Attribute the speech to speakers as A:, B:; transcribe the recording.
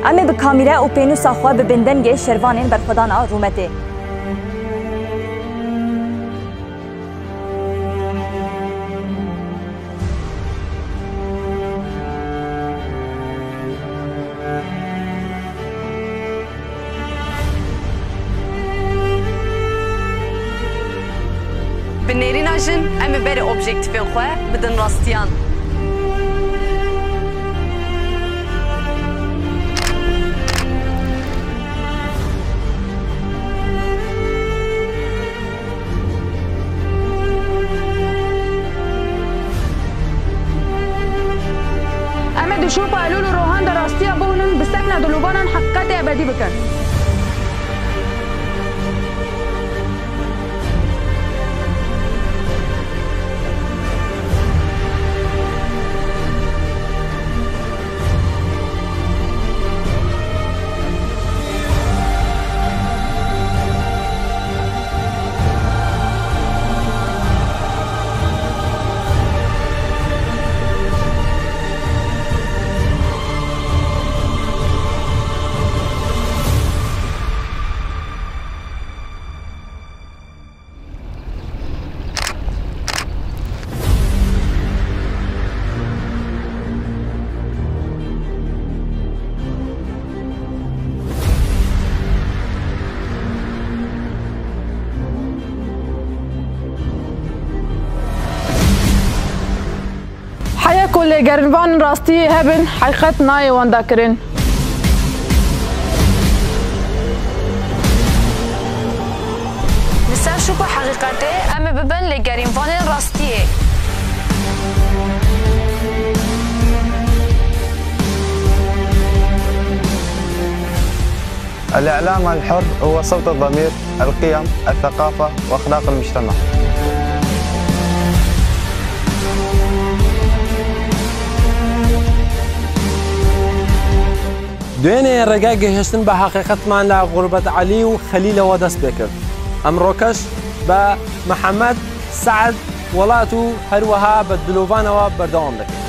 A: اما به کامیرا و پینوس خوا به بندنگ شروانین برخدان رومته.
B: بنيري ناجن اما بري اوبجيكتيفين خواه بدن راستيان
C: اما دشوب قالوا له روحان ده راستيا بونن بسكنه دلوبانا حقات ابدي بكن كل جربان راستي هبن حقيقة ناي وندكرين
B: نسال شو حقيقته أما ببن لجربان راستي
D: الإعلام الحر هو صوت الضمير، القيم، الثقافة وأخلاق المجتمع.
E: دوێنێ ڕێگای گەیشتن بە حقیقەتمان لە غوربەت عەلی و خەلیلەوە دەست پێ کرد. ئەمڕۆکەش بە محەممەد سەعد وڵات و هەروەها بە دلۆڤانەوە بەردەوام دەکەین.